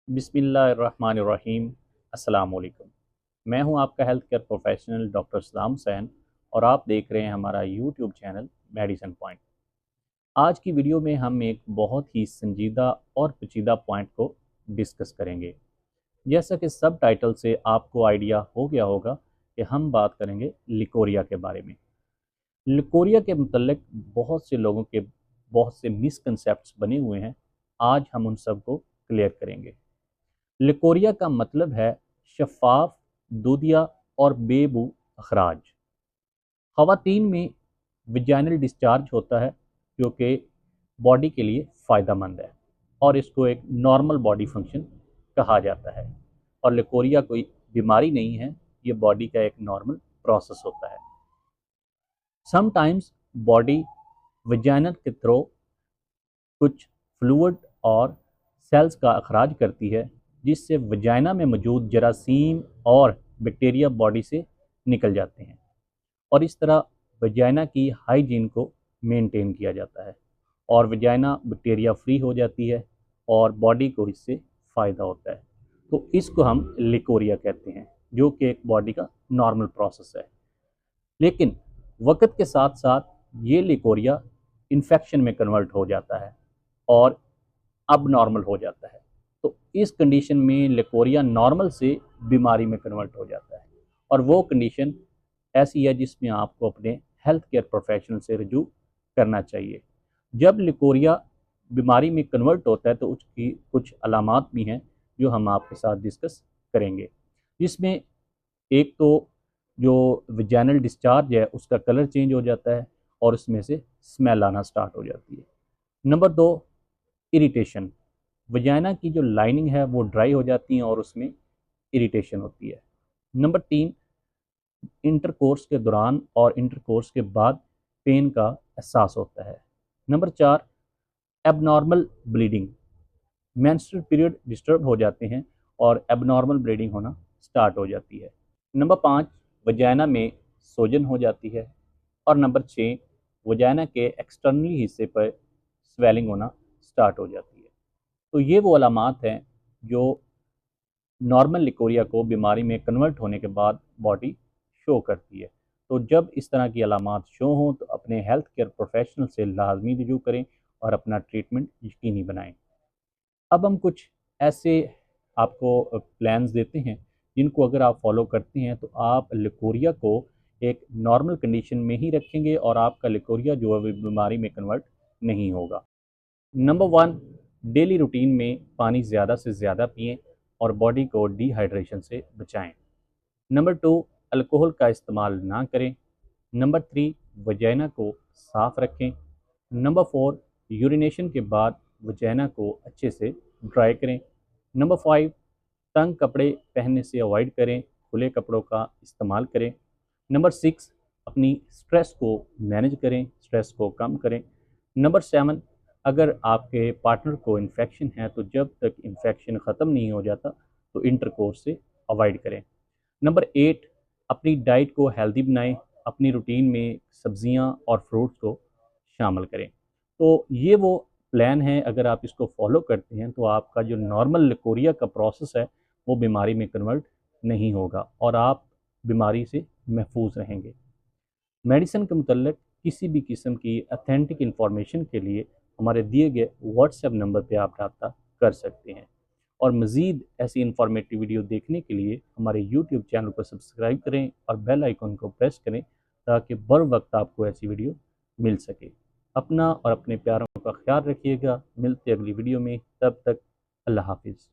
बिस्मिल्लाहिर्रहमानिर्रहीम। अस्सलाम वालेकुम। मैं हूं आपका हेल्थ केयर प्रोफेशनल डॉक्टर सलाम हुसैन और आप देख रहे हैं हमारा यूट्यूब चैनल मेडिसिन पॉइंट। आज की वीडियो में हम एक बहुत ही संजीदा और पेचीदा पॉइंट को डिस्कस करेंगे। जैसा कि सब टाइटल से आपको आइडिया हो गया होगा कि हम बात करेंगे लिकोरिया के बारे में। लिकोरिया के मतलब बहुत से लोगों के बहुत से मिसकंसेप्ट्स बने हुए हैं। आज हम उन सब को क्लियर करेंगे। लिकोरिया का मतलब है शफाफ, दूधिया और बेबू अखराज। ख़वातीन में विजाइनल डिस्चार्ज होता है जो कि बॉडी के लिए फ़ायदेमंद है और इसको एक नॉर्मल बॉडी फंक्शन कहा जाता है। और लिकोरिया कोई बीमारी नहीं है, ये बॉडी का एक नॉर्मल प्रोसेस होता है। समटाइम्स बॉडी विजाइनल के थ्रू कुछ फ्लूइड और सेल्स का अखराज करती है जिससे वजाइना में मौजूद जरासीम और बैक्टीरिया बॉडी से निकल जाते हैं और इस तरह वजाइना की हाइजीन को मेंटेन किया जाता है और वजाइना बैक्टीरिया फ्री हो जाती है और बॉडी को इससे फ़ायदा होता है। तो इसको हम लिकोरिया कहते हैं जो कि एक बॉडी का नॉर्मल प्रोसेस है। लेकिन वक्त के साथ साथ ये लिकोरिया इन्फेक्शन में कन्वर्ट हो जाता है और अब नॉर्मल हो जाता है। तो इस कंडीशन में लिकोरिया नॉर्मल से बीमारी में कन्वर्ट हो जाता है और वो कंडीशन ऐसी है जिसमें आपको अपने हेल्थ केयर प्रोफेशनल से रजू करना चाहिए। जब लिकोरिया बीमारी में कन्वर्ट होता है तो उसकी कुछ अलामात भी हैं जो हम आपके साथ डिस्कस करेंगे, जिसमें एक तो जो विजाइनल डिस्चार्ज है उसका कलर चेंज हो जाता है और उसमें से स्मेल आना स्टार्ट हो जाती है। नंबर दो, इरिटेशन। वजाइना की जो लाइनिंग है वो ड्राई हो जाती है और उसमें इरिटेशन होती है। नंबर तीन, इंटरकोर्स के दौरान और इंटरकोर्स के बाद पेन का एहसास होता है। नंबर चार, abnormal bleeding. Menstrual period disturb हो जाते हैं और एबनॉर्मल ब्लीडिंग होना स्टार्ट हो जाती है। नंबर पाँच, वजाइना में सोजन हो जाती है। और नंबर छः, वजाइना के एक्सटर्नली हिस्से पर स्वेलिंग होना स्टार्ट हो जाती है। तो ये वो अलामात हैं जो नॉर्मल लिकोरिया को बीमारी में कन्वर्ट होने के बाद बॉडी शो करती है। तो जब इस तरह की अलामात शो हों तो अपने हेल्थ केयर प्रोफेशनल से लाजमी रजू करें और अपना ट्रीटमेंट यकीनी बनाएं। अब हम कुछ ऐसे आपको प्लान्स देते हैं जिनको अगर आप फॉलो करते हैं तो आप लिकोरिया को एक नॉर्मल कंडीशन में ही रखेंगे और आपका लिकोरिया जो है बीमारी में कन्वर्ट नहीं होगा। नंबर वन, डेली रूटीन में पानी ज़्यादा से ज़्यादा पिएं और बॉडी को डिहाइड्रेशन से बचाएं। नंबर टू, अल्कोहल का इस्तेमाल ना करें। नंबर थ्री, वजाइना को साफ़ रखें। नंबर फोर, यूरिनेशन के बाद वजाइना को अच्छे से ड्राई करें। नंबर फाइव, तंग कपड़े पहनने से अवॉइड करें, खुले कपड़ों का इस्तेमाल करें। नंबर सिक्स, अपनी स्ट्रेस को मैनेज करें, स्ट्रेस को कम करें। नंबर सेवन, अगर आपके पार्टनर को इन्फेक्शन है तो जब तक इन्फेक्शन ख़त्म नहीं हो जाता तो इंटरकोर्स से अवॉइड करें। नंबर एट, अपनी डाइट को हेल्दी बनाएं, अपनी रूटीन में सब्जियां और फ्रूट्स को शामिल करें। तो ये वो प्लान है, अगर आप इसको फॉलो करते हैं तो आपका जो नॉर्मल लिकोरिया का प्रोसेस है वो बीमारी में कन्वर्ट नहीं होगा और आप बीमारी से महफूज रहेंगे। मेडिसिन के मतलब किसी भी किस्म की अथेंटिक इन्फॉर्मेशन के लिए हमारे दिए गए व्हाट्सएप नंबर पर आप रब्ता कर सकते हैं और मज़ीद ऐसी इन्फॉर्मेटिव वीडियो देखने के लिए हमारे यूट्यूब चैनल को सब्सक्राइब करें और बेल आइकन को प्रेस करें ताकि बर वक्त आपको ऐसी वीडियो मिल सके। अपना और अपने प्यारों का ख्याल रखिएगा। मिलते अगली वीडियो में, तब तक अल्लाह हाफिज़।